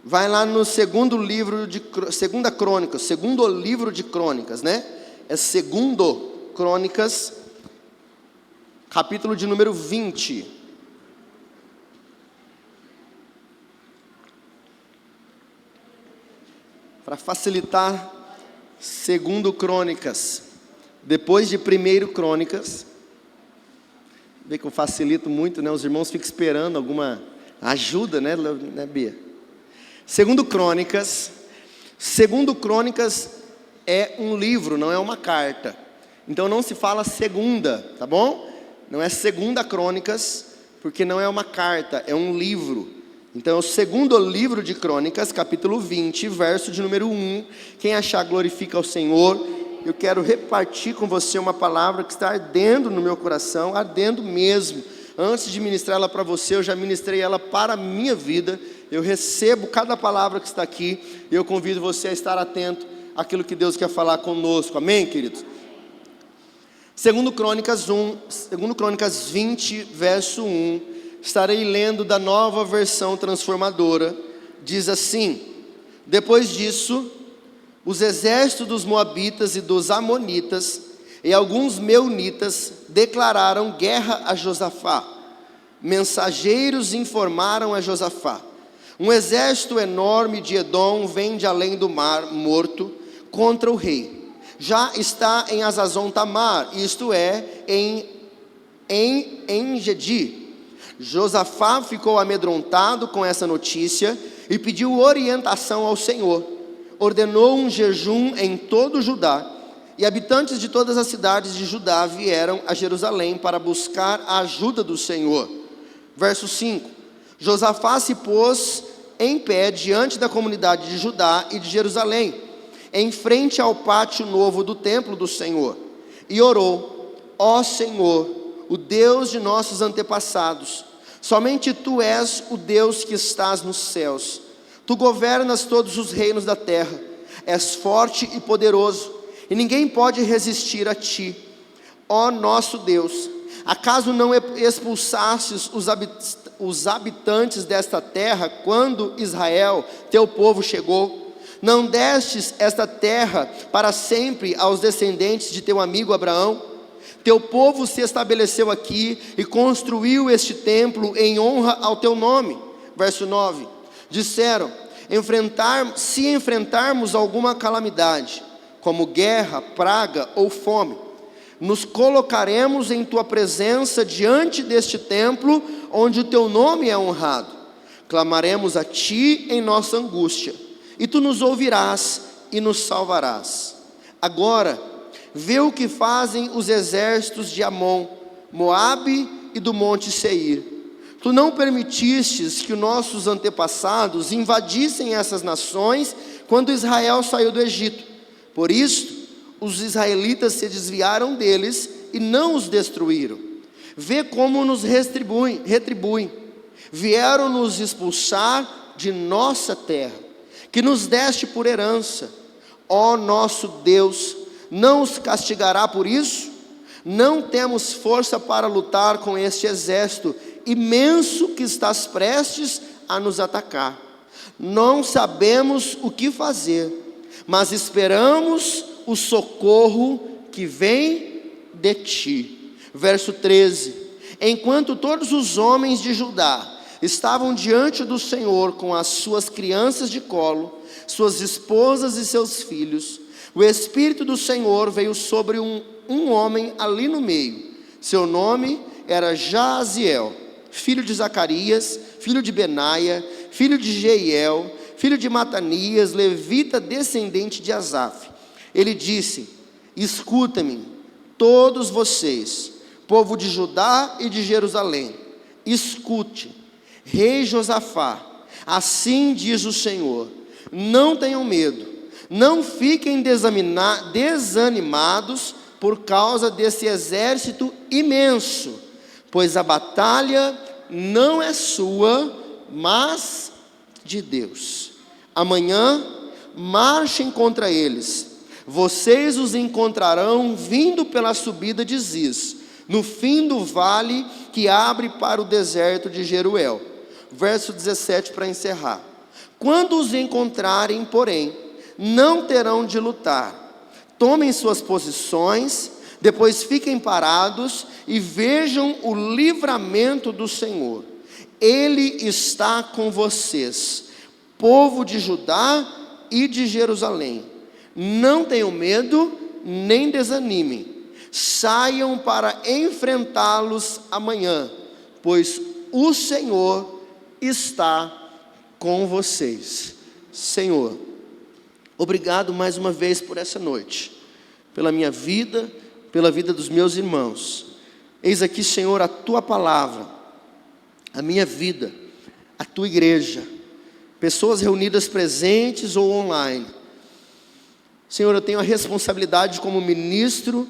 Vai lá no segundo livro de Segunda Crônicas, segundo livro de Crônicas, né? É segundo Crônicas, capítulo de número 20. Para facilitar, segundo Crônicas, depois de primeiro Crônicas. Vê que eu facilito muito, né? Os irmãos ficam esperando alguma ajuda, né, Bia? Segundo Crônicas é um livro, não é uma carta. Então não se fala segunda, tá bom? Não é segunda Crônicas, porque não é uma carta, é um livro. Então é o segundo livro de Crônicas, capítulo 20, verso de número 1. Quem achar, glorifica ao Senhor. Eu quero repartir com você uma palavra que está ardendo no meu coração, ardendo mesmo. Antes de ministrar ela para você, eu já ministrei ela para a minha vida. Eu recebo cada palavra que está aqui, e eu convido você a estar atento àquilo que Deus quer falar conosco, amém, queridos? Segundo Crônicas 20, verso 1, estarei lendo da Nova Versão Transformadora. Diz assim: depois disso, os exércitos dos Moabitas e dos Amonitas e alguns Meunitas declararam guerra a Josafá. Mensageiros informaram a Josafá: um exército enorme de Edom vem de além do mar morto contra o rei. Já está em Azazon Tamar, isto é, em Engedi. Josafá ficou amedrontado com essa notícia e pediu orientação ao Senhor. Ordenou um jejum em todo Judá, e habitantes de todas as cidades de Judá vieram a Jerusalém para buscar a ajuda do Senhor. Verso 5: Josafá se pôs em pé diante da comunidade de Judá e de Jerusalém, em frente ao pátio novo do templo do Senhor, e orou: ó Senhor, o Deus de nossos antepassados, somente Tu és o Deus que estás nos céus. Tu governas todos os reinos da terra, és forte e poderoso, e ninguém pode resistir a Ti. Ó nosso Deus, acaso não expulsastes os habitantes desta terra quando Israel, Teu povo, chegou? Não destes esta terra para sempre aos descendentes de Teu amigo Abraão? Teu povo se estabeleceu aqui e construiu este templo em honra ao Teu nome. Verso 9: disseram: se enfrentarmos alguma calamidade, como guerra, praga ou fome, nos colocaremos em Tua presença diante deste templo, onde o Teu nome é honrado. Clamaremos a Ti em nossa angústia, e Tu nos ouvirás e nos salvarás. Agora, vê o que fazem os exércitos de Amon, Moabe e do monte Seir. Tu não permitistes que os nossos antepassados invadissem essas nações quando Israel saiu do Egito. Por isso, os israelitas se desviaram deles e não os destruíram. Vê como nos retribuem. Vieram nos expulsar de nossa terra, que nos deste por herança. Ó nosso Deus, não os castigará por isso? Não temos força para lutar com este exército imenso que estás prestes a nos atacar. Não sabemos o que fazer, mas esperamos o socorro que vem de Ti. Verso 13: enquanto todos os homens de Judá estavam diante do Senhor com as suas crianças de colo, suas esposas e seus filhos, o Espírito do Senhor veio sobre um homem ali no meio. Seu nome era Jaziel, filho de Zacarias, filho de Benaia, filho de Jeiel, filho de Matanias, levita, descendente de Asaf. Ele disse: escuta-me, todos vocês, povo de Judá e de Jerusalém, escute, rei Josafá, assim diz o Senhor: não tenham medo, não fiquem desanimados por causa desse exército imenso, pois a batalha não é sua, mas de Deus. Amanhã marchem contra eles. Vocês os encontrarão vindo pela subida de Ziz, no fim do vale que abre para o deserto de Jeruel. Verso 17 para encerrar. Quando os encontrarem, porém, não terão de lutar. Tomem suas posições, depois fiquem parados e vejam o livramento do Senhor. Ele está com vocês, povo de Judá e de Jerusalém. Não tenham medo, nem desanimem. Saiam para enfrentá-los amanhã, pois o Senhor está com vocês. Senhor, obrigado mais uma vez por essa noite, pela minha vida, pela vida dos meus irmãos. Eis aqui, Senhor, a Tua palavra, a minha vida, a Tua igreja, pessoas reunidas presentes ou online. Senhor, eu tenho a responsabilidade como ministro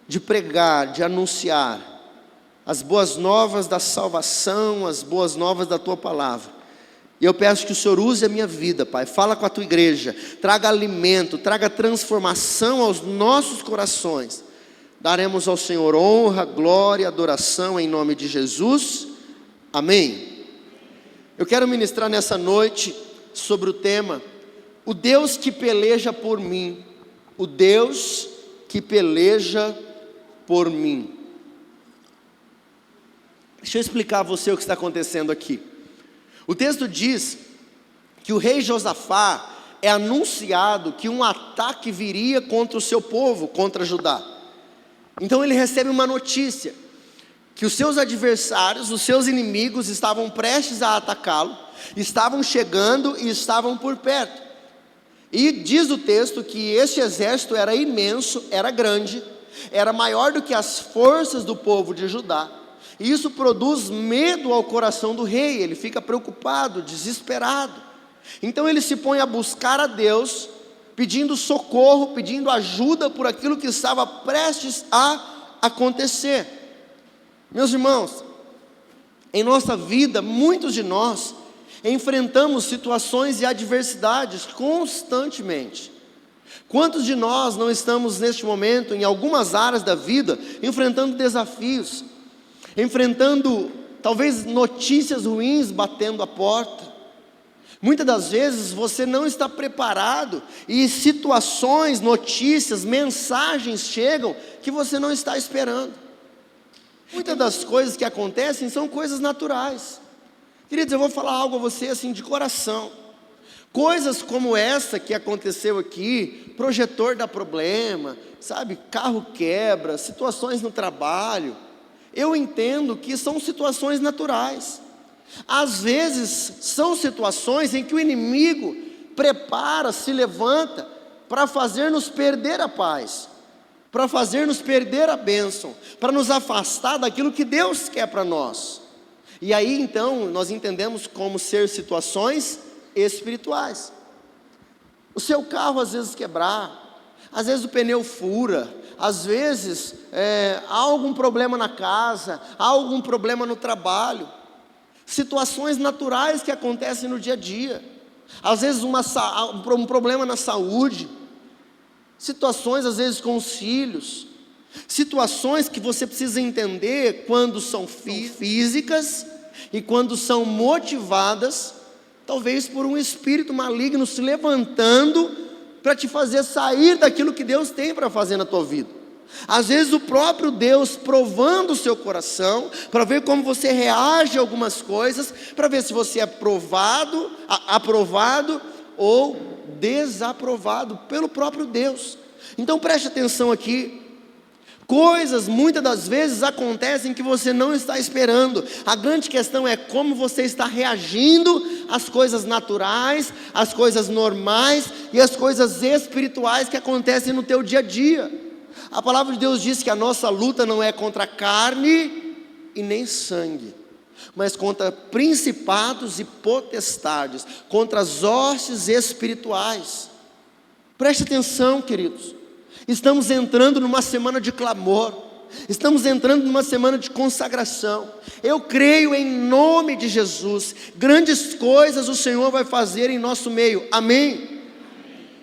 de pregar, de anunciar as boas novas da salvação, as boas novas da Tua palavra. E eu peço que o Senhor use a minha vida, Pai. Fala com a Tua igreja, traga alimento, traga transformação aos nossos corações. Daremos ao Senhor honra, glória, adoração em nome de Jesus. Amém. Eu quero ministrar nessa noite sobre o tema: o Deus que peleja por mim. O Deus que peleja por mim. Deixa eu explicar a você o que está acontecendo aqui. O texto diz que o rei Josafá é anunciado que um ataque viria contra o seu povo, contra Judá. Então ele recebe uma notícia, que os seus adversários, os seus inimigos estavam prestes a atacá-lo, estavam chegando e estavam por perto. E diz o texto que este exército era imenso, era grande, era maior do que as forças do povo de Judá. E isso produz medo ao coração do rei, ele fica preocupado, desesperado. Então ele se põe a buscar a Deus, pedindo socorro, pedindo ajuda por aquilo que estava prestes a acontecer. Meus irmãos, em nossa vida, muitos de nós enfrentamos situações e adversidades constantemente. Quantos de nós não estamos neste momento, em algumas áreas da vida, enfrentando desafios, enfrentando talvez notícias ruins batendo a porta? Muitas das vezes você não está preparado e situações, notícias, mensagens chegam que você não está esperando. Muitas das coisas que acontecem são coisas naturais. Queridos, eu vou falar algo a você assim de coração. Coisas como essa que aconteceu aqui, projetor dá problema, sabe, carro quebra, situações no trabalho, eu entendo que são situações naturais. Às vezes são situações em que o inimigo prepara, se levanta para fazer-nos perder a paz, para fazer-nos perder a bênção, para nos afastar daquilo que Deus quer para nós. E aí então nós entendemos como ser situações espirituais. O seu carro às vezes quebrar, às vezes o pneu fura, às vezes há algum problema na casa, há algum problema no trabalho. Situações naturais que acontecem no dia a dia. Às vezes um problema na saúde, situações às vezes com os filhos, situações que você precisa entender quando são físicas e quando são motivadas, talvez por um espírito maligno se levantando para te fazer sair daquilo que Deus tem para fazer na tua vida. Às vezes o próprio Deus provando o seu coração, para ver como você reage a algumas coisas, para ver se você é aprovado ou desaprovado pelo próprio Deus. Então preste atenção aqui. Coisas muitas das vezes acontecem que você não está esperando. A grande questão é como você está reagindo às coisas naturais, às coisas normais e às coisas espirituais que acontecem no teu dia a dia. A palavra de Deus diz que a nossa luta não é contra carne e nem sangue, mas contra principados e potestades, contra as hostes espirituais. Preste atenção, queridos. Estamos entrando numa semana de clamor, estamos entrando numa semana de consagração. Eu creio em nome de Jesus, grandes coisas o Senhor vai fazer em nosso meio, amém?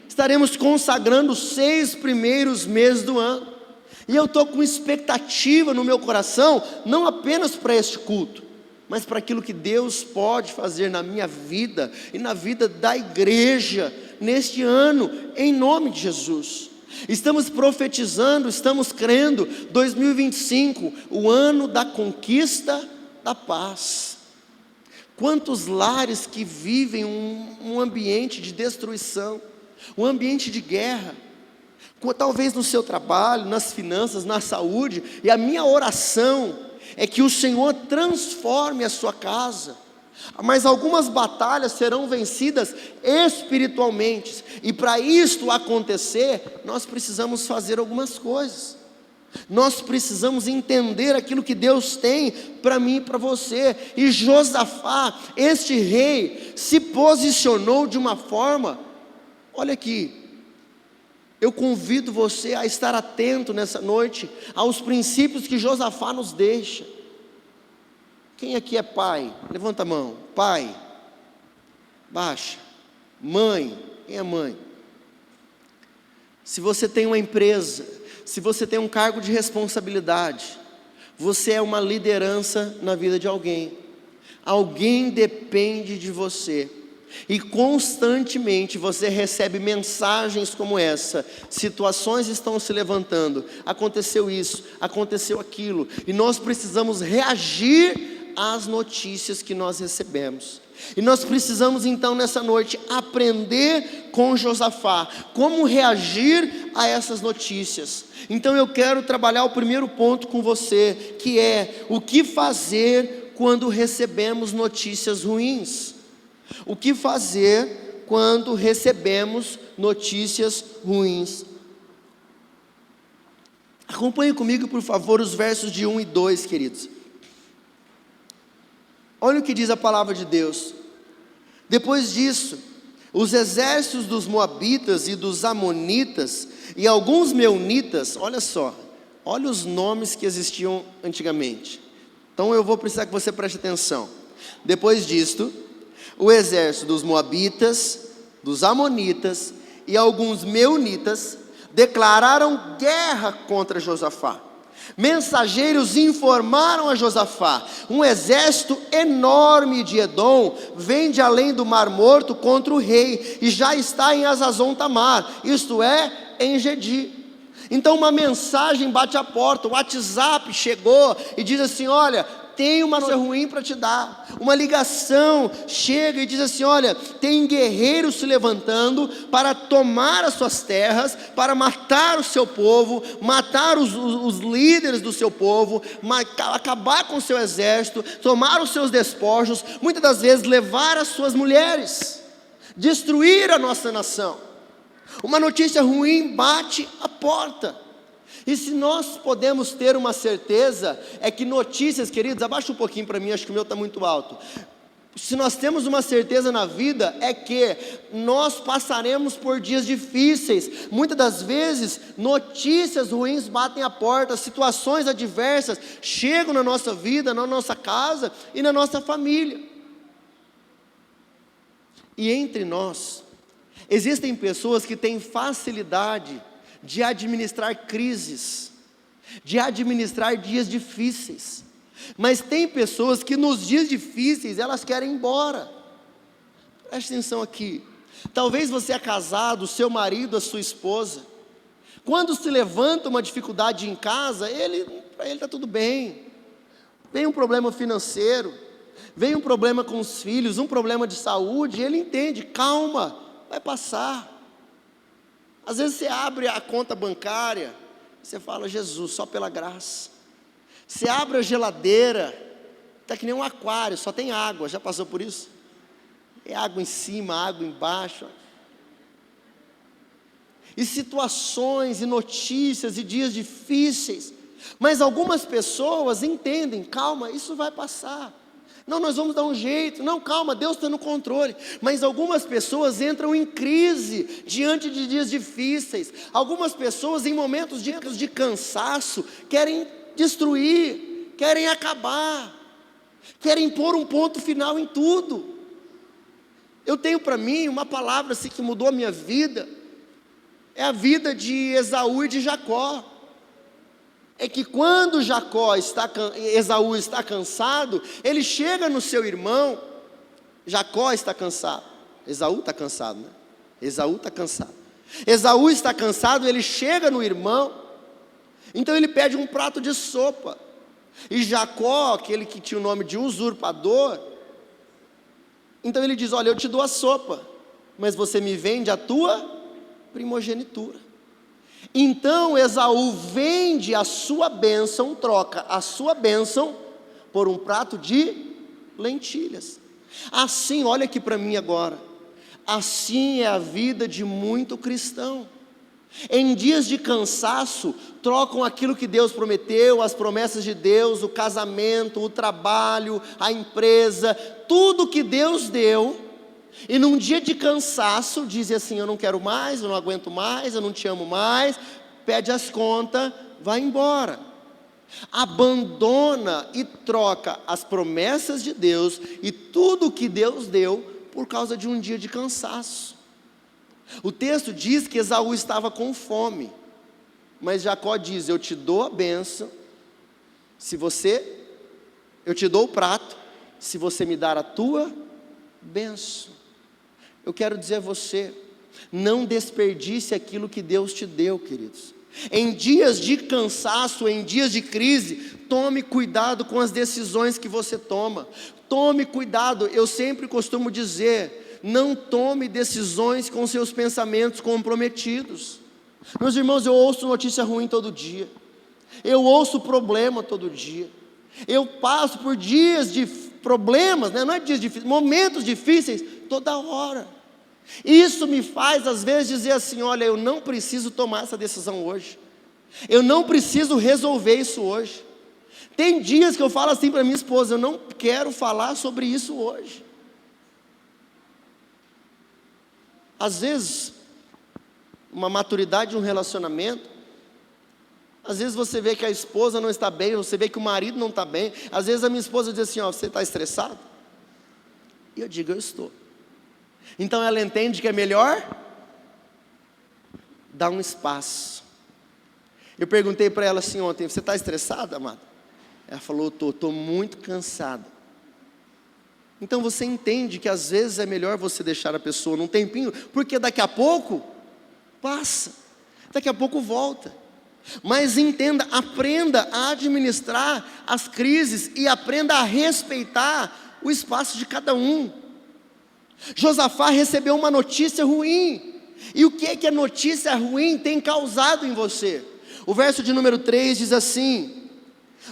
Estaremos consagrando os 6 primeiros meses do ano, e eu estou com expectativa no meu coração, não apenas para este culto, mas para aquilo que Deus pode fazer na minha vida e na vida da igreja neste ano, em nome de Jesus. Estamos profetizando, estamos crendo, 2025, o ano da conquista da paz. Quantos lares que vivem um ambiente de destruição, um ambiente de guerra, talvez no seu trabalho, nas finanças, na saúde, e a minha oração é que o Senhor transforme a sua casa, mas algumas batalhas serão vencidas espiritualmente, e para isto acontecer, nós precisamos fazer algumas coisas, nós precisamos entender aquilo que Deus tem para mim e para você. E Josafá, este rei, se posicionou de uma forma, olha aqui, eu convido você a estar atento nessa noite aos princípios que Josafá nos deixa. Quem aqui é pai? Levanta a mão. Pai, baixa. Mãe, quem é mãe? Se você tem uma empresa, se você tem um cargo de responsabilidade, você é uma liderança na vida de alguém. Alguém depende de você. E constantemente você recebe mensagens como essa, situações estão se levantando, aconteceu isso, aconteceu aquilo, e nós precisamos reagir às notícias que nós recebemos. E nós precisamos então nessa noite aprender com Josafá, como reagir a essas notícias. Então eu quero trabalhar o primeiro ponto com você, que é o que fazer quando recebemos notícias ruins. O que fazer quando recebemos notícias ruins? Acompanhe comigo, por favor, os versos de 1 e 2, queridos. Olha o que diz a palavra de Deus. Depois disso, os exércitos dos moabitas e dos amonitas e alguns meunitas, olha só, olha os nomes que existiam antigamente. Então eu vou precisar que você preste atenção. Depois disto, o exército dos moabitas, dos amonitas e alguns meunitas declararam guerra contra Josafá. Mensageiros informaram a Josafá: um exército enorme de Edom vem de além do Mar Morto contra o rei e já está em Hazazon Tamar, isto é, em Gedi. Então uma mensagem bate à porta, o WhatsApp chegou e diz assim: olha, tem uma notícia ruim para te dar. Uma ligação chega e diz assim: olha, tem guerreiros se levantando para tomar as suas terras, para matar o seu povo, matar os líderes do seu povo, acabar com o seu exército, tomar os seus despojos, muitas das vezes levar as suas mulheres, destruir a nossa nação. Uma notícia ruim bate à porta. E se nós podemos ter uma certeza, é que notícias, queridos, abaixa um pouquinho para mim, acho que o meu está muito alto. Se nós temos uma certeza na vida, é que nós passaremos por dias difíceis. Muitas das vezes, notícias ruins batem a porta, situações adversas chegam na nossa vida, na nossa casa e na nossa família. E entre nós, existem pessoas que têm facilidade de administrar crises, de administrar dias difíceis, mas tem pessoas que nos dias difíceis elas querem ir embora. Preste atenção aqui, talvez você é casado, o seu marido, a sua esposa, quando se levanta uma dificuldade em casa, para ele está tudo bem, vem um problema financeiro, vem um problema com os filhos, um problema de saúde, ele entende, calma, vai passar. Às vezes você abre a conta bancária, você fala: Jesus, só pela graça. Você abre a geladeira, está que nem um aquário, só tem água, já passou por isso? É água em cima, água embaixo. E situações, e notícias, e dias difíceis, mas algumas pessoas entendem: calma, isso vai passar. Não, nós vamos dar um jeito. Não, calma, Deus está no controle. Mas algumas pessoas entram em crise diante de dias difíceis. Algumas pessoas em momentos de cansaço querem destruir, querem acabar, querem pôr um ponto final em tudo. Eu tenho para mim uma palavra assim que mudou a minha vida. É a vida de Esaú e de Jacó. é que quando Esaú está cansado, ele chega no seu irmão. Jacó está cansado, Esaú está cansado, né? Esaú está cansado. Esaú está cansado, ele chega no irmão, então ele pede um prato de sopa. E Jacó, aquele que tinha o nome de usurpador, então ele diz: olha, eu te dou a sopa, mas você me vende a tua primogenitura. Então Esaú vende a sua bênção, troca a sua bênção por um prato de lentilhas. Assim, olha aqui para mim agora, assim é a vida de muito cristão. Em dias de cansaço, trocam aquilo que Deus prometeu, as promessas de Deus, o casamento, o trabalho, a empresa, tudo que Deus deu, e num dia de cansaço, dizem assim: eu não quero mais, eu não aguento mais, eu não te amo mais, pede as contas, vai embora. Abandona e troca as promessas de Deus e tudo que Deus deu por causa de um dia de cansaço. O texto diz que Esaú estava com fome, mas Jacó diz: eu te dou a bênção, eu te dou o prato, se você me dar a tua bênção. Eu quero dizer a você, não desperdice aquilo que Deus te deu, queridos. Em dias de cansaço, em dias de crise, tome cuidado com as decisões que você toma. Tome cuidado, eu sempre costumo dizer, não tome decisões com seus pensamentos comprometidos. Meus irmãos, eu ouço notícia ruim todo dia, eu ouço problema todo dia, eu passo por dias de problemas, não é dias difíceis, momentos difíceis toda hora. Isso me faz às vezes dizer assim: olha, eu não preciso tomar essa decisão hoje, eu não preciso resolver isso hoje. Tem dias que eu falo assim para minha esposa: eu não quero falar sobre isso hoje. Às vezes, uma maturidade de um relacionamento, às vezes você vê que a esposa não está bem, você vê que o marido não está bem. Às vezes a minha esposa diz assim: ó, você está estressado? E eu digo: eu estou. Então ela entende que é melhor dar um espaço. Eu perguntei para ela assim ontem: você está estressada, amada? Ela falou: estou muito cansada. Então você entende que às vezes é melhor você deixar a pessoa num tempinho, porque daqui a pouco passa, daqui a pouco volta. Mas entenda, aprenda a administrar as crises e aprenda a respeitar o espaço de cada um. Josafá recebeu uma notícia ruim. E o que é que a notícia ruim tem causado em você? O verso de número 3 diz assim: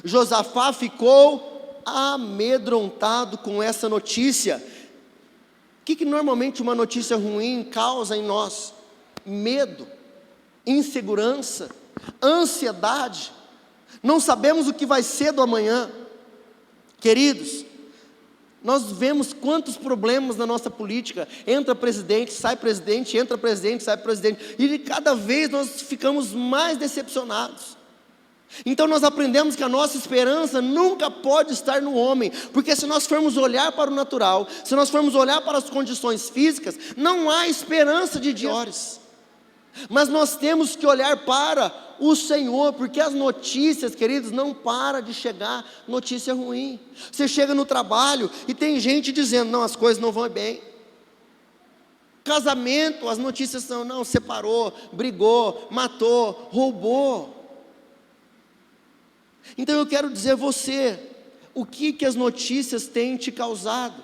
Josafá ficou amedrontado com essa notícia. O que normalmente uma notícia ruim causa em nós? Medo, insegurança, ansiedade. Não sabemos o que vai ser do amanhã. Queridos, nós vemos quantos problemas na nossa política. Entra presidente, sai presidente, entra presidente, sai presidente. E cada vez nós ficamos mais decepcionados. Então nós aprendemos que a nossa esperança nunca pode estar no homem. Porque se nós formos olhar para o natural, se nós formos olhar para as condições físicas, não há esperança de dias melhores. Mas nós temos que olhar para o Senhor, porque as notícias, queridos, não para de chegar notícia ruim. Você chega no trabalho e tem gente dizendo: não, as coisas não vão bem. Casamento, as notícias são: não, separou, brigou, matou, roubou. Então eu quero dizer a você, o que as notícias têm te causado?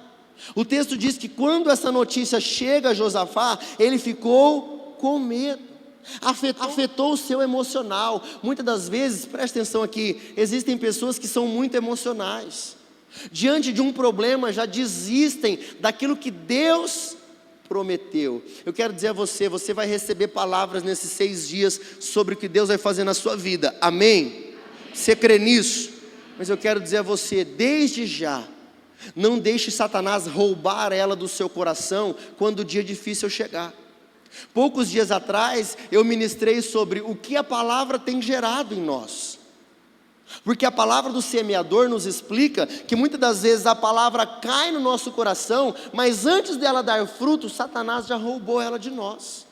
O texto diz que quando essa notícia chega a Josafá, ele ficou com medo, afetou o seu emocional. Muitas das vezes, preste atenção aqui, existem pessoas que são muito emocionais, diante de um problema já desistem daquilo que Deus prometeu. Eu quero dizer a você, você vai receber palavras nesses 6 dias sobre o que Deus vai fazer na sua vida, amém? Você crê nisso? Mas eu quero dizer a você, desde já, não deixe Satanás roubar ela do seu coração quando o dia difícil chegar. Poucos dias atrás eu ministrei sobre o que a palavra tem gerado em nós, porque a palavra do semeador nos explica que muitas das vezes a palavra cai no nosso coração, mas antes dela dar fruto, Satanás já roubou ela de nós.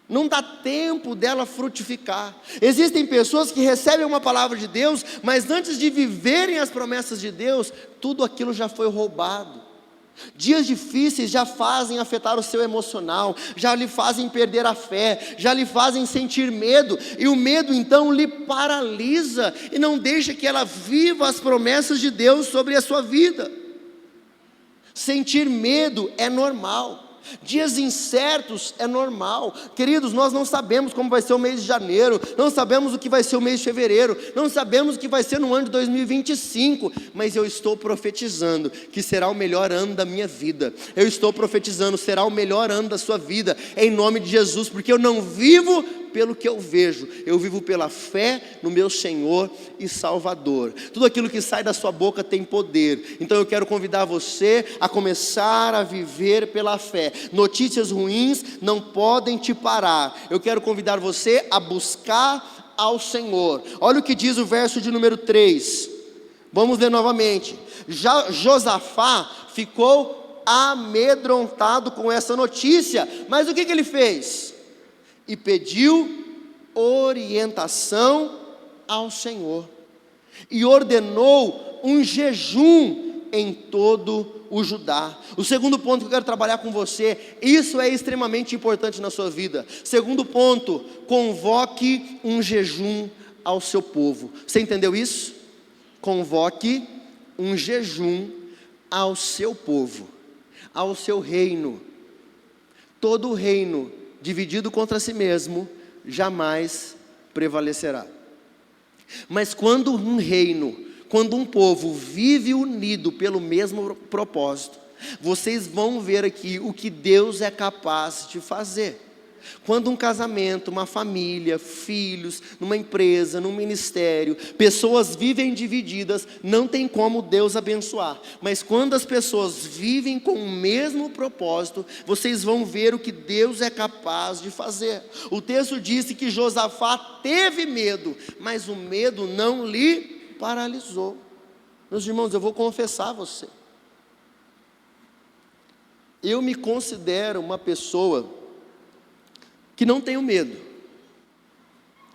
Não dá tempo dela frutificar. Existem pessoas que recebem uma palavra de Deus, mas antes de viverem as promessas de Deus, tudo aquilo já foi roubado. Dias difíceis já fazem afetar o seu emocional, já lhe fazem perder a fé, já lhe fazem sentir medo, e o medo então lhe paralisa e não deixa que ela viva as promessas de Deus sobre a sua vida. Sentir medo é normal. Dias incertos é normal. Queridos, nós não sabemos como vai ser o mês de janeiro, não sabemos o que vai ser o mês de fevereiro, não sabemos o que vai ser no ano de 2025, mas eu estou profetizando que será o melhor ano da minha vida. Eu estou profetizando, será o melhor ano da sua vida, em nome de Jesus, porque eu não vivo pelo que eu vejo, eu vivo pela fé no meu Senhor e Salvador. Tudo aquilo que sai da sua boca tem poder. Então eu quero convidar você a começar a viver pela fé. Notícias ruins não podem te parar. Eu quero convidar você a buscar ao Senhor. Olha o que diz o verso de número 3. Vamos ler novamente. Josafá ficou amedrontado com essa notícia, mas o que ele fez? E pediu orientação ao Senhor, e ordenou um jejum em todo o Judá. O segundo ponto que eu quero trabalhar com você, isso é extremamente importante na sua vida. Segundo ponto, convoque um jejum ao seu povo. Você entendeu isso? Convoque um jejum ao seu povo, ao seu reino. Todo reino dividido contra si mesmo jamais prevalecerá. Mas quando um reino, quando um povo vive unido pelo mesmo propósito, vocês vão ver aqui o que Deus é capaz de fazer. Quando um casamento, uma família, filhos, numa empresa, num ministério, pessoas vivem divididas, não tem como Deus abençoar. Mas quando as pessoas vivem com o mesmo propósito, vocês vão ver o que Deus é capaz de fazer. O texto disse que Josafá teve medo, mas o medo não lhe paralisou. Meus irmãos, eu vou confessar a você. Eu me considero uma pessoa que não tenho medo.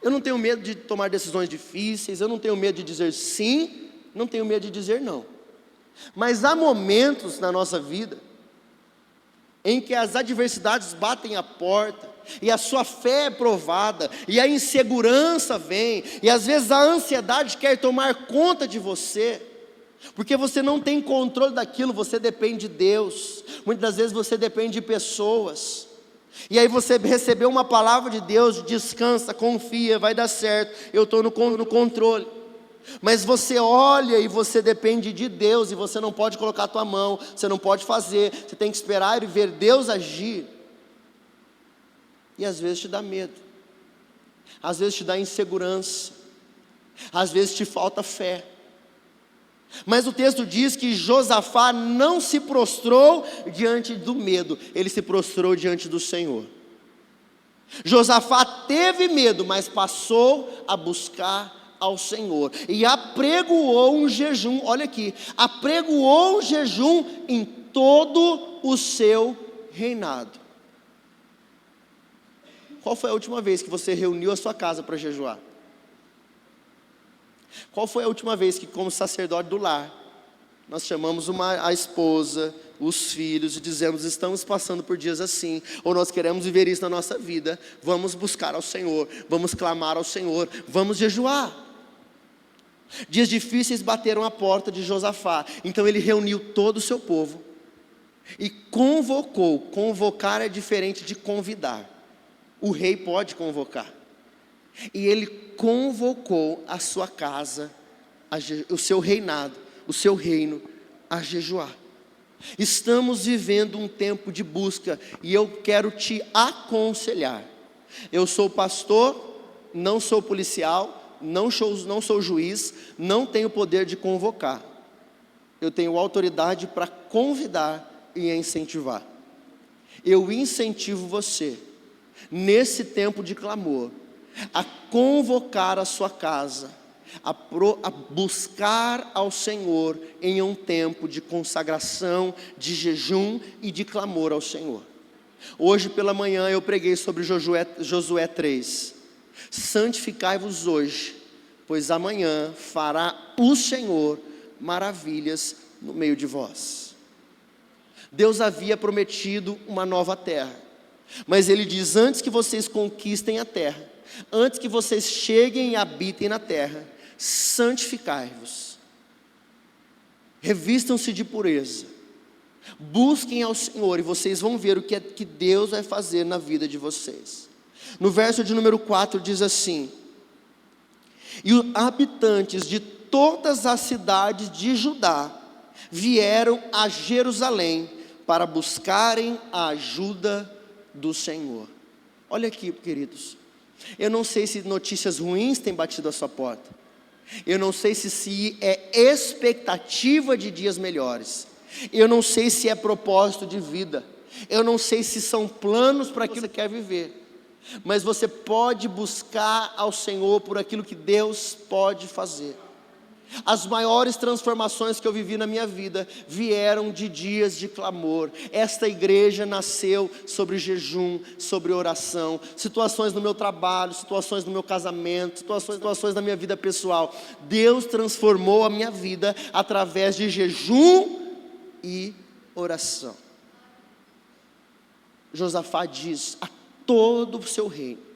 Eu não tenho medo de tomar decisões difíceis, eu não tenho medo de dizer sim, não tenho medo de dizer não. Mas há momentos na nossa vida em que as adversidades batem a porta, e a sua fé é provada, e a insegurança vem, e às vezes a ansiedade quer tomar conta de você, porque você não tem controle daquilo, você depende de Deus. Muitas das vezes você depende de pessoas. E aí você recebeu uma palavra de Deus, descansa, confia, vai dar certo, eu estou no controle. Mas você olha e você depende de Deus, e você não pode colocar a tua mão, você não pode fazer, você tem que esperar e ver Deus agir. E às vezes te dá medo, às vezes te dá insegurança, às vezes te falta fé. Mas o texto diz que Josafá não se prostrou diante do medo, ele se prostrou diante do Senhor. Josafá teve medo, mas passou a buscar ao Senhor, e apregoou um jejum, olha aqui, apregoou um jejum em todo o seu reinado. Qual foi a última vez que você reuniu a sua casa para jejuar? Qual foi a última vez que, como sacerdote do lar, nós chamamos a esposa, os filhos e dizemos: estamos passando por dias assim, ou nós queremos viver isso na nossa vida, vamos buscar ao Senhor, vamos clamar ao Senhor, vamos jejuar. Dias difíceis bateram a porta de Josafá, então ele reuniu todo o seu povo e convocou. Convocar é diferente de convidar. O rei pode convocar, e ele convocou a sua casa, o seu reinado, o seu reino a jejuar. Estamos vivendo um tempo de busca, e eu quero te aconselhar. Eu sou pastor, não sou policial, não sou juiz, não tenho poder de convocar. Eu tenho autoridade para convidar e incentivar. Eu incentivo você, nesse tempo de clamor, a convocar a sua casa, a buscar ao Senhor em um tempo de consagração, de jejum e de clamor ao Senhor. Hoje pela manhã eu preguei sobre Josué 3. Santificai-vos hoje, pois amanhã fará o Senhor maravilhas no meio de vós. Deus havia prometido uma nova terra, mas Ele diz: antes que vocês conquistem a terra, antes que vocês cheguem e habitem na terra, santificai-vos, revistam-se de pureza, busquem ao Senhor, e vocês vão ver o que é que Deus vai fazer na vida de vocês. No verso de número 4 diz assim: e os habitantes de todas as cidades de Judá vieram a Jerusalém para buscarem a ajuda do Senhor. Olha aqui, queridos, eu não sei se notícias ruins têm batido a sua porta, eu não sei se é expectativa de dias melhores, eu não sei se é propósito de vida, eu não sei se são planos para aquilo que você quer viver, mas você pode buscar ao Senhor por aquilo que Deus pode fazer. As maiores transformações que eu vivi na minha vida vieram de dias de clamor. Esta igreja nasceu sobre jejum, sobre oração. Situações no meu trabalho, situações no meu casamento, situações na minha vida pessoal. Deus transformou a minha vida através de jejum e oração. Josafá diz: a todo o seu reino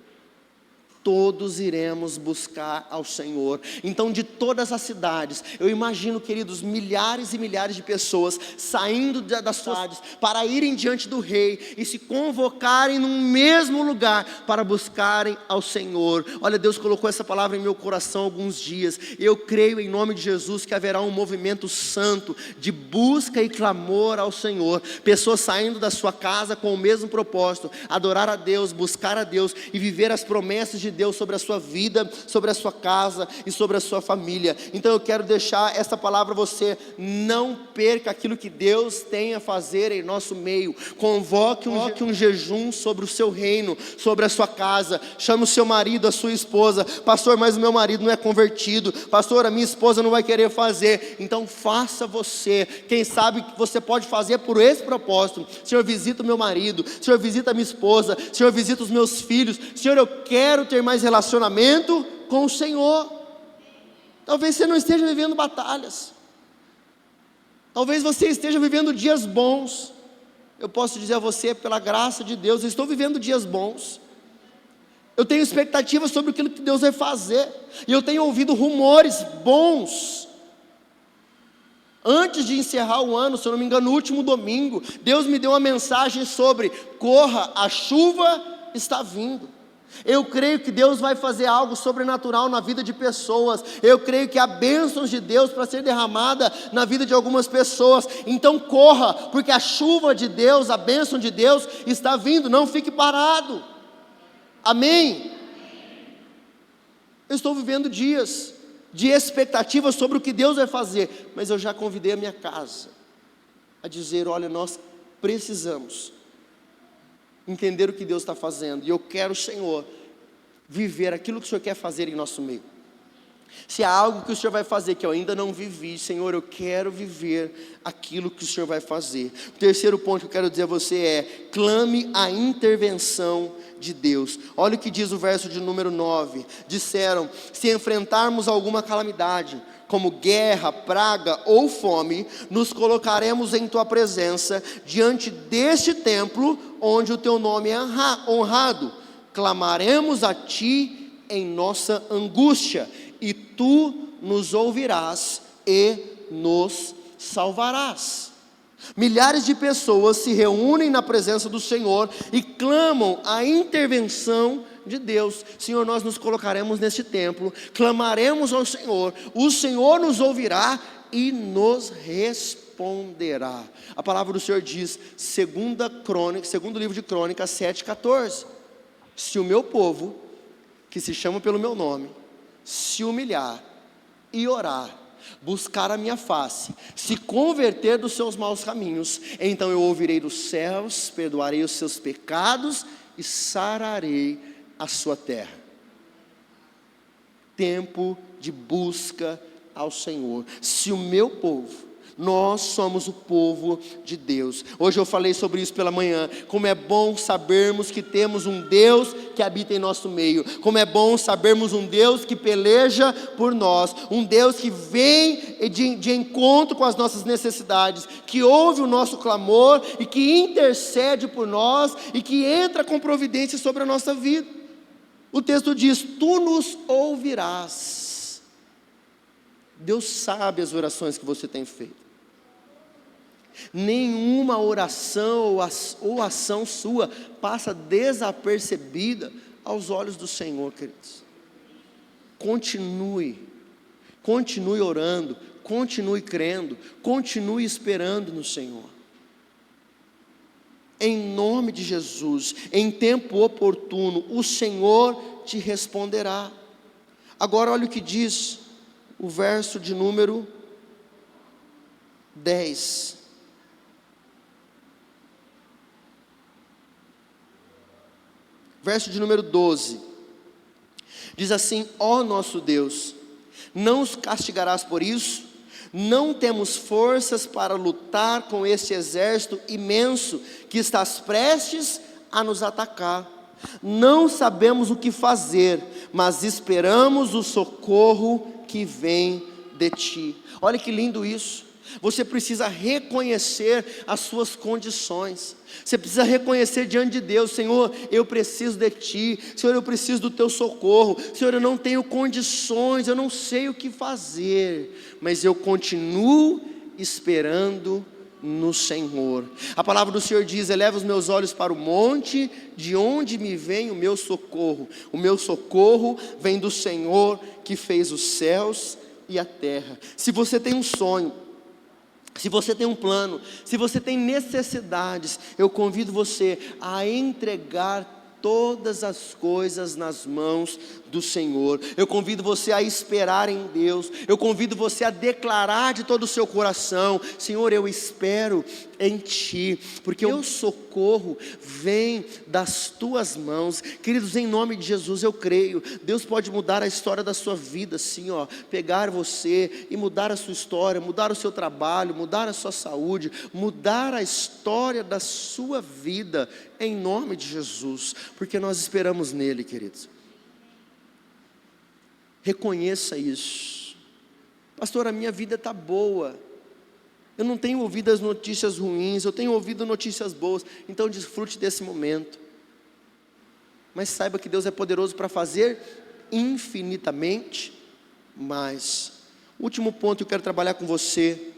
todos iremos buscar ao Senhor. Então, de todas as cidades, eu imagino, queridos, milhares e milhares de pessoas saindo das cidades para irem diante do rei e se convocarem num mesmo lugar para buscarem ao Senhor. Olha, Deus colocou essa palavra em meu coração há alguns dias. Eu creio em nome de Jesus que haverá um movimento santo de busca e clamor ao Senhor. Pessoas saindo da sua casa com o mesmo propósito: adorar a Deus, buscar a Deus e viver as promessas de Deus sobre a sua vida, sobre a sua casa e sobre a sua família. Então eu quero deixar essa palavra a você: não perca aquilo que Deus tem a fazer em nosso meio. Convoque um jejum sobre o seu reino, sobre a sua casa. Chame o seu marido, a sua esposa: pastor, mas o meu marido não é convertido, pastor, a minha esposa não vai querer fazer. Então faça você. Quem sabe você pode fazer por esse propósito: Senhor, visita o meu marido, Senhor, visita a minha esposa, Senhor, visita os meus filhos, Senhor, eu quero ter mais relacionamento com o Senhor. Talvez você não esteja vivendo batalhas, talvez você esteja vivendo dias bons. Eu posso dizer a você, pela graça de Deus, eu estou vivendo dias bons. Eu tenho expectativas sobre aquilo que Deus vai fazer, e eu tenho ouvido rumores bons. Antes de encerrar o ano, se eu não me engano, no último domingo, Deus me deu uma mensagem sobre: corra, a chuva está vindo. Eu creio que Deus vai fazer algo sobrenatural na vida de pessoas. Eu creio que há bênçãos de Deus para ser derramada na vida de algumas pessoas. Então corra, porque a chuva de Deus, a bênção de Deus está vindo. Não fique parado. Amém? Eu estou vivendo dias de expectativa sobre o que Deus vai fazer, mas eu já convidei a minha casa a dizer: olha, nós precisamos entender o que Deus está fazendo, e eu quero, Senhor, viver aquilo que o Senhor quer fazer em nosso meio. Se há algo que o Senhor vai fazer que eu ainda não vivi, Senhor, eu quero viver aquilo que o Senhor vai fazer. O terceiro ponto que eu quero dizer a você é: clame a intervenção de Deus. Olha o que diz o verso de número 9. Disseram: se enfrentarmos alguma calamidade, como guerra, praga ou fome, nos colocaremos em tua presença, diante deste templo, onde o teu nome é honrado. Clamaremos a ti em nossa angústia, e tu nos ouvirás e nos salvarás. Milhares de pessoas se reúnem na presença do Senhor e clamam a intervenção de Deus. Senhor, nós nos colocaremos neste templo, clamaremos ao Senhor, o Senhor nos ouvirá e nos responderá. A palavra do Senhor diz, segundo livro de Crônicas 7,14: se o meu povo, que se chama pelo meu nome, se humilhar e orar, buscar a minha face, se converter dos seus maus caminhos, então eu ouvirei dos céus, perdoarei os seus pecados e sararei a sua terra. Tempo de busca ao Senhor. Se o meu povo, Nós somos o povo de Deus. Hoje eu falei sobre isso pela manhã. Como é bom sabermos que temos um Deus que habita em nosso meio. Como é bom sabermos um Deus que peleja por nós. Um Deus que vem de encontro com as nossas necessidades. Que ouve o nosso clamor e que intercede por nós. E que entra com providência sobre a nossa vida. O texto diz: tu nos ouvirás. Deus sabe as orações que você tem feito. Nenhuma oração ou ação sua passa desapercebida aos olhos do Senhor, queridos. Continue orando, continue crendo, continue esperando no Senhor. Em nome de Jesus, em tempo oportuno, o Senhor te responderá. Agora olha o que diz o verso de número 10. Verso de número 12, diz assim: ó nosso Deus, não os castigarás por isso? Não temos forças para lutar com este exército imenso que estás prestes a nos atacar. Não sabemos o que fazer, mas esperamos o socorro que vem de ti. Olha que lindo isso. Você precisa reconhecer as suas condições. Você precisa reconhecer diante de Deus: Senhor, eu preciso de Ti. Senhor, eu preciso do Teu socorro. Senhor, eu não tenho condições, eu não sei o que fazer, mas eu continuo esperando no Senhor. A palavra do Senhor diz: eleva os meus olhos para o monte, de onde me vem o meu socorro. O meu socorro vem do Senhor que fez os céus e a terra. Se você tem um sonho, se você tem um plano, se você tem necessidades, eu convido você a entregar todas as coisas nas mãos do Senhor. Eu convido você a esperar em Deus. Eu convido você a declarar de todo o seu coração: Senhor, eu espero em Ti, porque o socorro vem das Tuas mãos. Queridos, em nome de Jesus eu creio, Deus pode mudar a história da sua vida, sim, pegar você e mudar a sua história, mudar o seu trabalho, mudar a sua saúde, mudar a história da sua vida, em nome de Jesus, porque nós esperamos nele, queridos. Reconheça isso. Pastor, a minha vida está boa, eu não tenho ouvido as notícias ruins, eu tenho ouvido notícias boas. Então desfrute desse momento, mas saiba que Deus é poderoso para fazer infinitamente mais. Último ponto que eu quero trabalhar com você: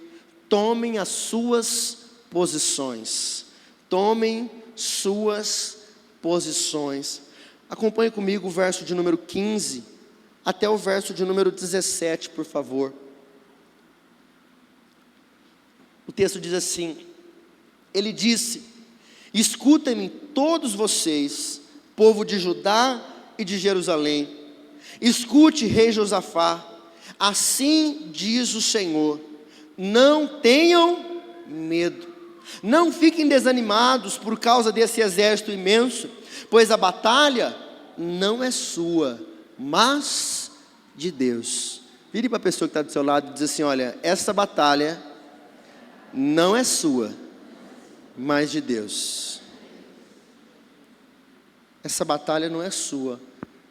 tomem as suas posições. Tomem suas posições. Acompanhe comigo o verso de número 15 até o verso de número 17, por favor. O texto diz assim: ele disse: escutem-me todos vocês, povo de Judá e de Jerusalém. Escute, rei Josafá, assim diz o Senhor: não tenham medo, não fiquem desanimados por causa desse exército imenso, pois a batalha não é sua, mas de Deus. Vire para a pessoa que está do seu lado e diz assim: olha, essa batalha não é sua, mas de Deus. Essa batalha não é sua,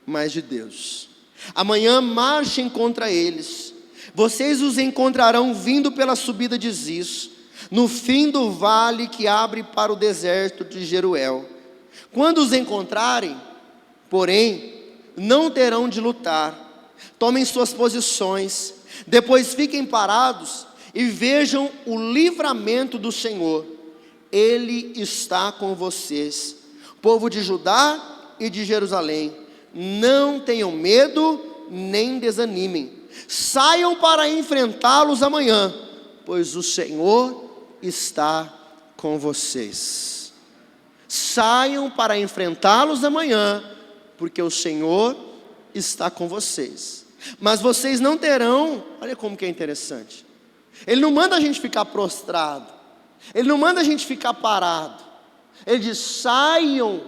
mas de Deus. Amanhã marchem contra eles. Vocês os encontrarão vindo pela subida de Ziz, no fim do vale que abre para o deserto de Jeruel. Quando os encontrarem, porém, não terão de lutar. Tomem suas posições, depois fiquem parados e vejam o livramento do Senhor. Ele está com vocês, povo de Judá e de Jerusalém. Não tenham medo, nem desanimem. Saiam para enfrentá-los amanhã, pois o Senhor está com vocês. Saiam para enfrentá-los amanhã, porque o Senhor está com vocês. Mas vocês não terão, olha como que é interessante, Ele não manda a gente ficar prostrado, Ele não manda a gente ficar parado. Ele diz: saiam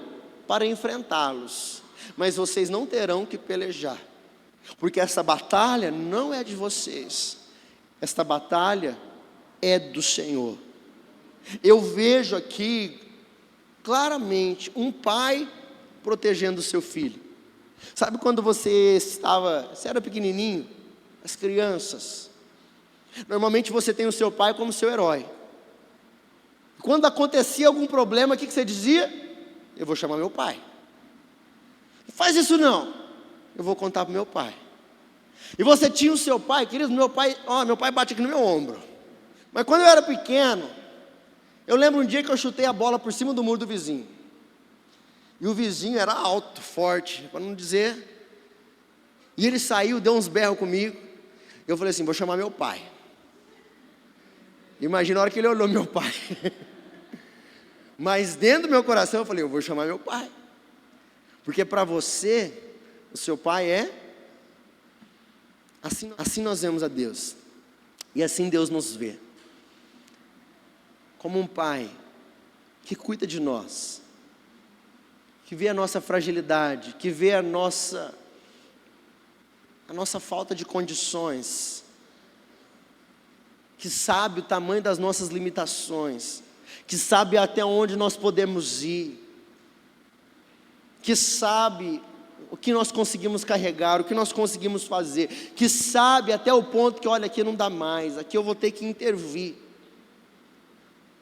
para enfrentá-los, mas vocês não terão que pelejar, porque essa batalha não é de vocês. Esta batalha é do Senhor. Eu vejo aqui claramente um pai protegendo o seu filho. Sabe quando você era pequenininho, as crianças, normalmente você tem o seu pai como seu herói. Quando acontecia algum problema, o que você dizia? Eu vou chamar meu pai. Não faz isso não, eu vou contar para meu pai. E você tinha o seu pai, querido, meu pai bate aqui no meu ombro. Mas quando eu era pequeno, eu lembro um dia que eu chutei a bola por cima do muro do vizinho. E o vizinho era alto, forte, para não dizer. E ele saiu, deu uns berros comigo. Eu falei assim, vou chamar meu pai. Imagina a hora que ele olhou meu pai. Mas dentro do meu coração eu falei, eu vou chamar meu pai. Porque para você, o seu pai é... Assim nós vemos a Deus. E assim Deus nos vê. Como um pai que cuida de nós. Que vê a nossa fragilidade, que vê a nossa falta de condições, que sabe o tamanho das nossas limitações, que sabe até onde nós podemos ir, que sabe o que nós conseguimos carregar, o que nós conseguimos fazer, que sabe até o ponto que, olha, aqui não dá mais, aqui eu vou ter que intervir,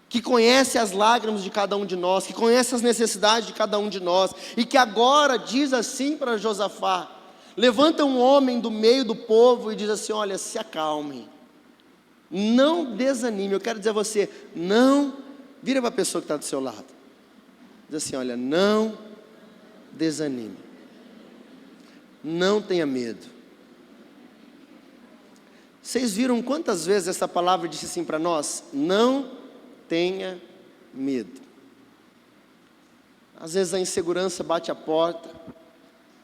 que conhece as lágrimas de cada um de nós, que conhece as necessidades de cada um de nós, e que agora diz assim para Josafá: levanta um homem do meio do povo e diz assim, olha, se acalme, não desanime. Eu quero dizer a você, não, vira para a pessoa que está do seu lado, diz assim, olha, não desanime, não tenha medo. Vocês viram quantas vezes essa palavra disse assim para nós? Não tenha medo. Às vezes a insegurança bate a porta,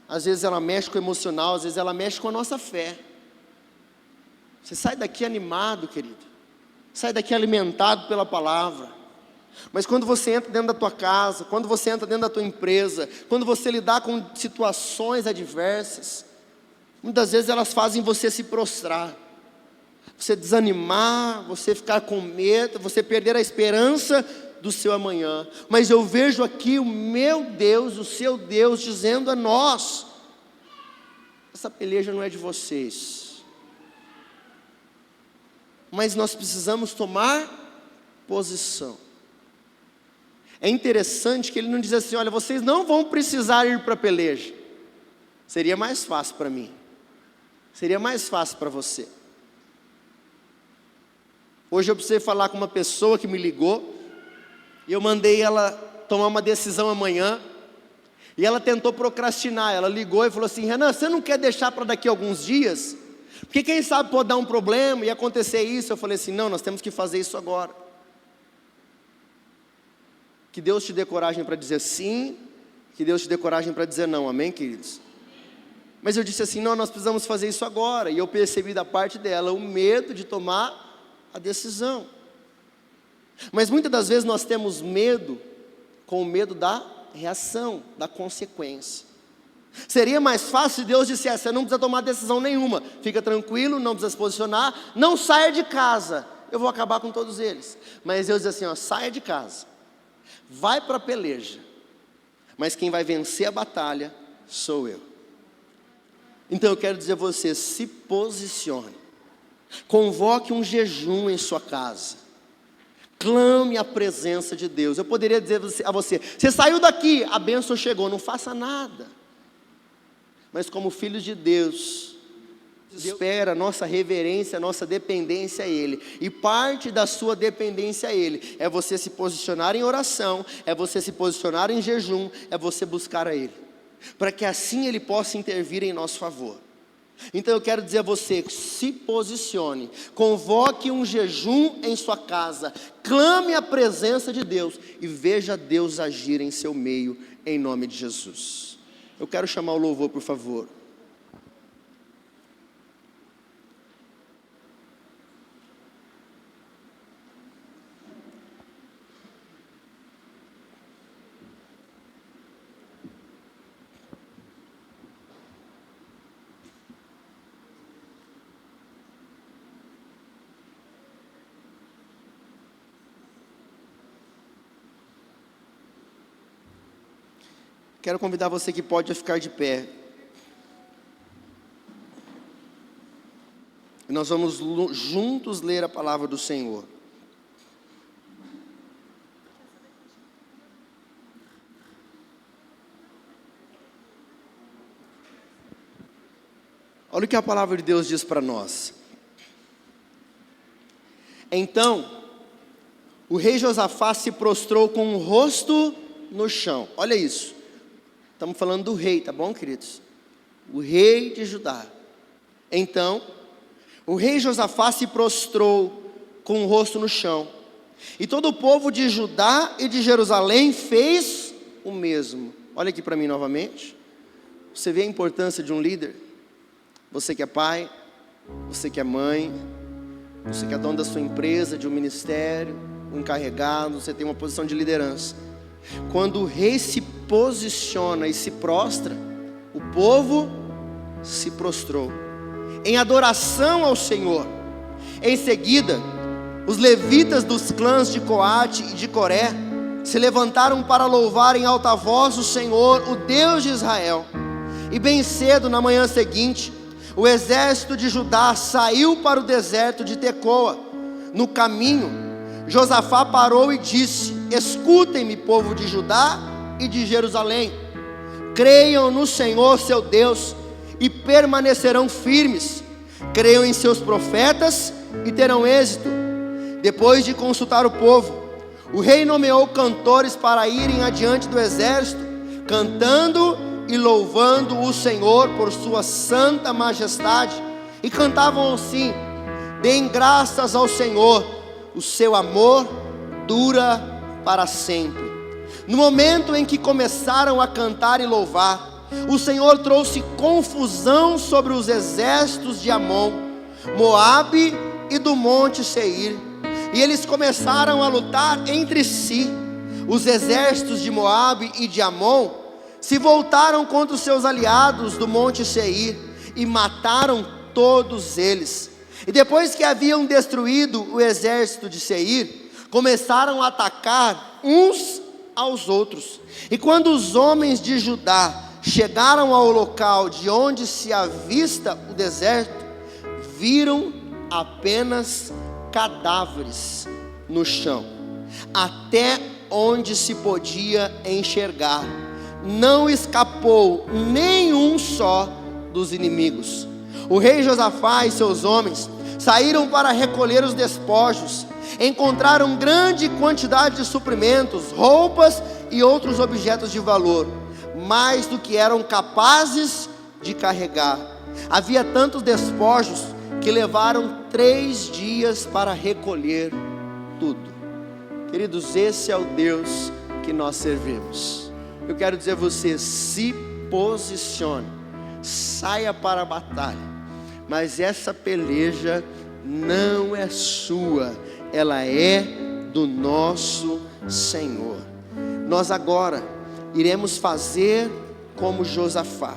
às vezes ela mexe com o emocional, às vezes ela mexe com a nossa fé. Você sai daqui animado, querido, sai daqui alimentado pela palavra, mas quando você entra dentro da tua casa, quando você entra dentro da tua empresa, quando você lidar com situações adversas, muitas vezes elas fazem você se prostrar, você desanimar, você ficar com medo, você perder a esperança do seu amanhã. Mas eu vejo aqui o meu Deus, o seu Deus, dizendo a nós: essa peleja não é de vocês, mas nós precisamos tomar posição. É interessante que ele não diz assim, olha, vocês não vão precisar ir para a peleja. Seria mais fácil para mim, seria mais fácil para você. Hoje eu precisei falar com uma pessoa que me ligou, e eu mandei ela tomar uma decisão amanhã, e ela tentou procrastinar. Ela ligou e falou assim, Renan, você não quer deixar para daqui a alguns dias? Porque quem sabe pode dar um problema e acontecer isso. Eu falei assim, não, nós temos que fazer isso agora. Que Deus te dê coragem para dizer sim, que Deus te dê coragem para dizer não, amém, queridos? Mas eu disse assim, não, nós precisamos fazer isso agora. E eu percebi da parte dela o medo de tomar a decisão. Mas muitas das vezes nós temos medo, com o medo da reação, da consequência. Seria mais fácil se Deus dissesse, você não precisa tomar decisão nenhuma, fica tranquilo, não precisa se posicionar, não saia de casa, eu vou acabar com todos eles. Mas Deus diz assim, ó, saia de casa, vai para a peleja, mas quem vai vencer a batalha sou eu. Então eu quero dizer a você, se posicione, convoque um jejum em sua casa, clame a presença de Deus. Eu poderia dizer a você, você saiu daqui, a bênção chegou, não faça nada. Mas como filhos de Deus, espera a nossa reverência, a nossa dependência a Ele. E parte da sua dependência a Ele é você se posicionar em oração, é você se posicionar em jejum, é você buscar a Ele, para que assim Ele possa intervir em nosso favor. Então eu quero dizer a você, se posicione, convoque um jejum em sua casa, clame a presença de Deus e veja Deus agir em seu meio, em nome de Jesus. Eu quero chamar o louvor, por favor. Quero convidar você que pode a ficar de pé. E nós vamos juntos ler a palavra do Senhor. Olha o que a palavra de Deus diz para nós. Então, o rei Josafá se prostrou com o rosto no chão. Olha isso. Estamos falando do rei, tá bom, queridos? O rei de Judá. Então, o rei Josafá se prostrou com o rosto no chão. E todo o povo de Judá e de Jerusalém fez o mesmo. Olha aqui para mim novamente. Você vê a importância de um líder? Você que é pai, você que é mãe, você que é dono da sua empresa, de um ministério, um encarregado, você tem uma posição de liderança. Quando o rei se posiciona e se prostra, o povo se prostrou em adoração ao Senhor. Em seguida, os levitas dos clãs de Coate e de Coré se levantaram para louvar em alta voz o Senhor, o Deus de Israel. E bem cedo, na manhã seguinte, o exército de Judá saiu para o deserto de Tecoa. No caminho, Josafá parou e disse: escutem-me, povo de Judá e de Jerusalém. Creiam no Senhor seu Deus e permanecerão firmes. Creiam em seus profetas e terão êxito. Depois de consultar o povo, o rei nomeou cantores para irem adiante do exército, cantando e louvando o Senhor por sua santa majestade. E cantavam assim: deem graças ao Senhor, o seu amor dura para sempre. No momento em que começaram a cantar e louvar, o Senhor trouxe confusão sobre os exércitos de Amon, Moabe e do monte Seir, e eles começaram a lutar entre si. Os exércitos de Moabe e de Amon se voltaram contra os seus aliados do monte Seir e mataram todos eles. E depois que haviam destruído o exército de Seir, começaram a atacar uns aos outros. E quando os homens de Judá chegaram ao local de onde se avista o deserto, viram apenas cadáveres no chão, até onde se podia enxergar. Não escapou nenhum só dos inimigos. O rei Josafá e seus homens saíram para recolher os despojos. Encontraram grande quantidade de suprimentos, roupas e outros objetos de valor, mais do que eram capazes de carregar. Havia tantos despojos que levaram 3 dias para recolher tudo. Queridos, esse é o Deus que nós servimos. Eu quero dizer a você: se posicione, saia para a batalha, mas essa peleja não é sua, ela é do nosso Senhor. Nós agora iremos fazer como Josafá.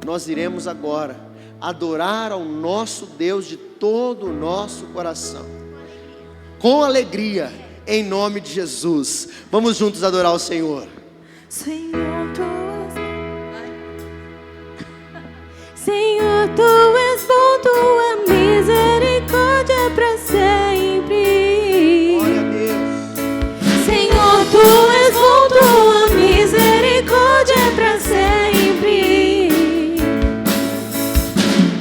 Nós iremos agora adorar ao nosso Deus de todo o nosso coração, com alegria, em nome de Jesus. Vamos juntos adorar o Senhor. Senhor, Senhor, Tu és bom, Tua misericórdia é para sempre. Glória a Deus. Senhor, Tu és bom, Tua misericórdia é para sempre.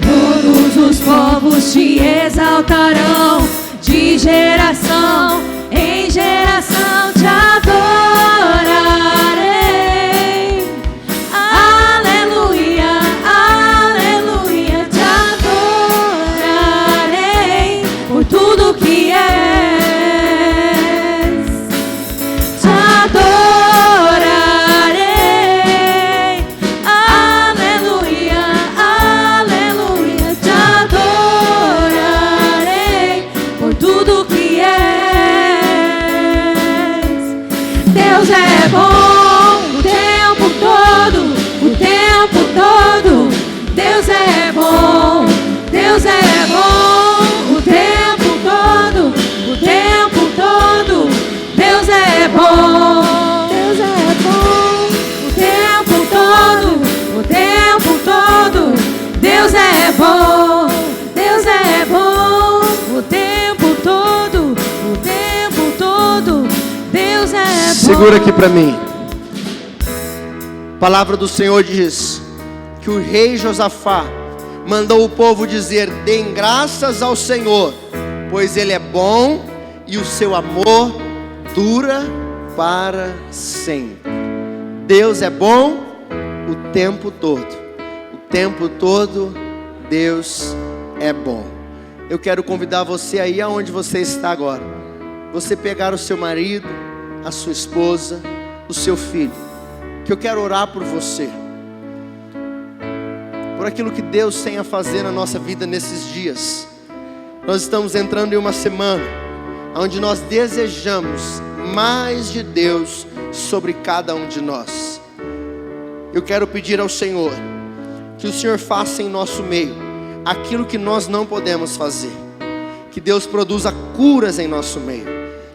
Todos os povos Te exaltarão, de geração em geração Te adorarei. Aleluia, aleluia, Te adorarei por tudo que és. Te adorarei. Aleluia, aleluia, Te adorarei Deus é bom, Deus é bom, o tempo todo, Deus é bom. Segura aqui para mim. A palavra do Senhor diz que o rei Josafá mandou o povo dizer: deem graças ao Senhor, pois Ele é bom e o seu amor dura para sempre. Deus é bom o tempo todo. O tempo todo Deus é bom. Eu quero convidar você aí aonde você está agora, você pegar o seu marido, a sua esposa, o seu filho, que eu quero orar por você, por aquilo que Deus tem a fazer na nossa vida nesses dias. Nós estamos entrando em uma semana onde nós desejamos mais de Deus sobre cada um de nós. Eu quero pedir ao Senhor que o Senhor faça em nosso meio aquilo que nós não podemos fazer. Que Deus produza curas em nosso meio,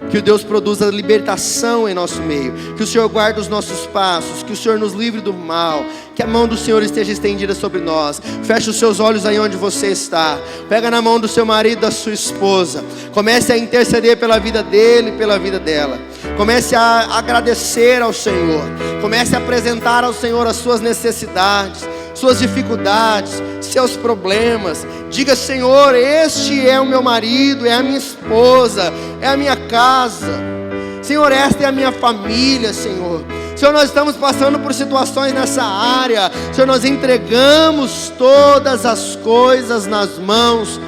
que Deus produza libertação em nosso meio, que o Senhor guarde os nossos passos, que o Senhor nos livre do mal, que a mão do Senhor esteja estendida sobre nós. Feche os seus olhos aí onde você está, pega na mão do seu marido, da sua esposa, comece a interceder pela vida dele, pela vida dela. Comece a agradecer ao Senhor, comece a apresentar ao Senhor as suas necessidades, suas dificuldades, seus problemas. Diga: Senhor, este é o meu marido, é a minha esposa, é a minha casa. Senhor, esta é a minha família, Senhor. Senhor, nós estamos passando por situações nessa área. Senhor, nós entregamos todas as coisas nas mãos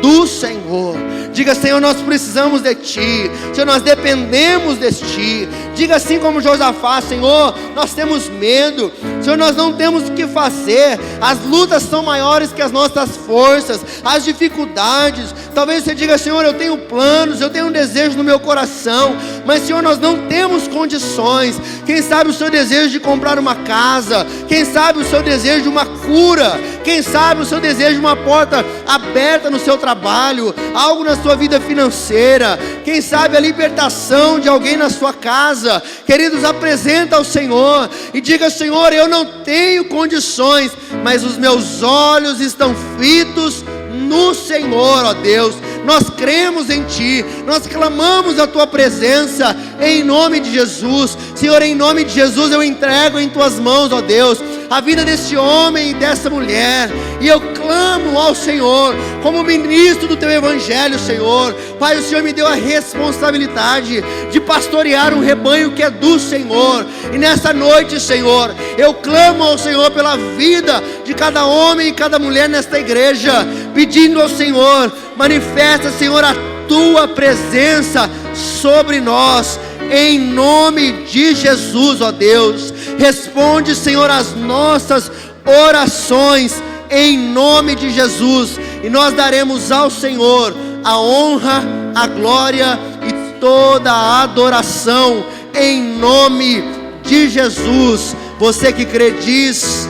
do Senhor. Diga: Senhor, nós precisamos de Ti. Senhor, nós dependemos de Ti. Diga assim como Josafá: Senhor, nós temos medo. Senhor, nós não temos o que fazer. As lutas são maiores que as nossas forças, as dificuldades. Talvez você diga: Senhor, eu tenho planos, eu tenho um desejo no meu coração, mas Senhor, nós não temos condições. Quem sabe o seu desejo de comprar uma casa, quem sabe o seu desejo de uma cura, quem sabe o seu desejo de uma porta aberta no seu trabalho, algo na sua vida financeira, quem sabe a libertação de alguém na sua casa. Queridos, apresenta ao Senhor e diga: Senhor, eu não tenho condições, mas os meus olhos estão fitos no Senhor, ó Deus. Nós cremos em Ti, nós clamamos a Tua presença, em nome de Jesus. Senhor, em nome de Jesus eu entrego em Tuas mãos, ó Deus, a vida desse homem e dessa mulher, e eu clamo ao Senhor, como ministro do Teu Evangelho, Senhor. Pai, o Senhor me deu a responsabilidade de pastorear um rebanho que é do Senhor, e nessa noite, Senhor, eu clamo ao Senhor pela vida de cada homem e cada mulher nesta igreja, pedindo ao Senhor: manifesta, Senhor, a Tua presença sobre nós, em nome de Jesus, ó Deus. Responde, Senhor, as nossas orações, em nome de Jesus, e nós daremos ao Senhor a honra, a glória e toda a adoração, em nome de Jesus. Você que crê diz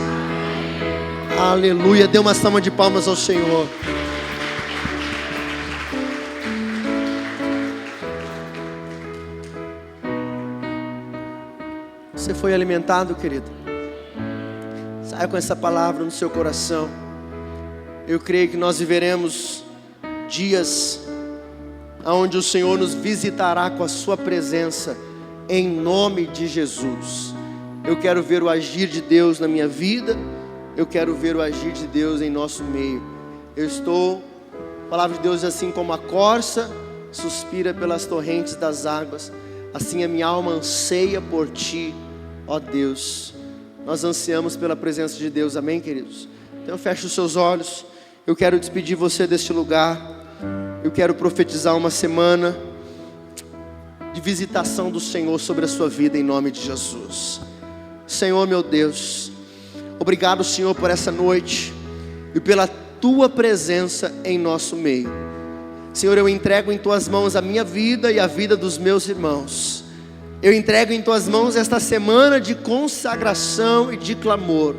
aleluia. Dê uma salva de palmas ao Senhor. Você foi alimentado, querido? Saia com essa palavra no seu coração. Eu creio que nós viveremos dias onde o Senhor nos visitará com a sua presença, em nome de Jesus. Eu quero ver o agir de Deus na minha vida. Eu quero ver o agir de Deus em nosso meio. A palavra de Deus é assim: como a corça suspira pelas torrentes das águas, assim a minha alma anseia por Ti, ó Deus. Nós ansiamos pela presença de Deus, amém, queridos? Então feche os seus olhos. Eu quero despedir você deste lugar. Eu quero profetizar uma semana de visitação do Senhor sobre a sua vida, em nome de Jesus. Senhor, meu Deus, obrigado, Senhor, por essa noite e pela Tua presença em nosso meio. Senhor, eu entrego em Tuas mãos a minha vida e a vida dos meus irmãos. Eu entrego em Tuas mãos esta semana de consagração e de clamor.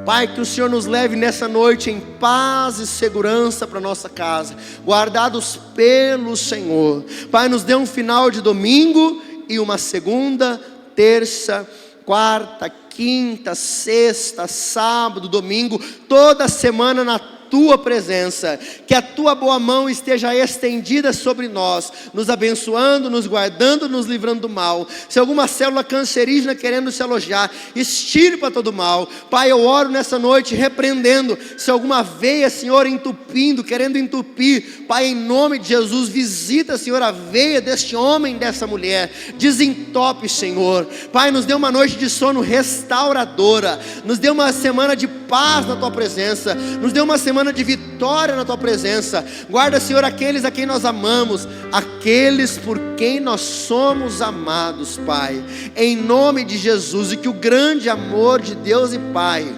Pai, que o Senhor nos leve nessa noite em paz e segurança para nossa casa, guardados pelo Senhor. Pai, nos dê um final de domingo e uma segunda, terça quarta, quinta, sexta, sábado, domingo, toda semana na tua presença, que a tua boa mão esteja estendida sobre nós, nos abençoando, nos guardando, nos livrando do mal. Se alguma célula cancerígena querendo se alojar, extirpa todo o mal. Pai, eu oro nessa noite repreendendo, se alguma veia, Senhor, entupindo, querendo entupir, Pai, em nome de Jesus, visita, Senhor, a veia deste homem, dessa mulher, desentope, Senhor. Pai, nos dê uma noite de sono restauradora, nos dê uma semana de paz na tua presença, nos dê uma semana de vitória na tua presença. Guarda, Senhor, aqueles a quem nós amamos, aqueles por quem nós somos amados, Pai, em nome de Jesus. E que o grande amor de Deus e Pai,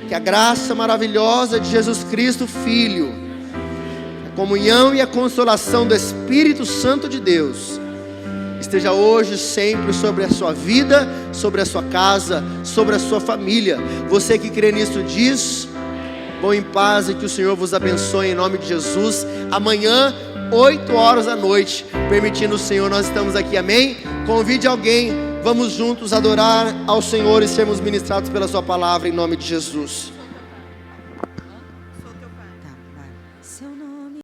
que a graça maravilhosa de Jesus Cristo, Filho, a comunhão e a consolação do Espírito Santo de Deus esteja hoje, sempre, sobre a sua vida, sobre a sua casa, sobre a sua família. Você que crê nisso diz: vão em paz e que o Senhor vos abençoe em nome de Jesus. Amanhã, 8h da noite, permitindo o Senhor, nós estamos aqui, amém? Convide alguém, vamos juntos adorar ao Senhor e sermos ministrados pela sua palavra em nome de Jesus. Tá, vai.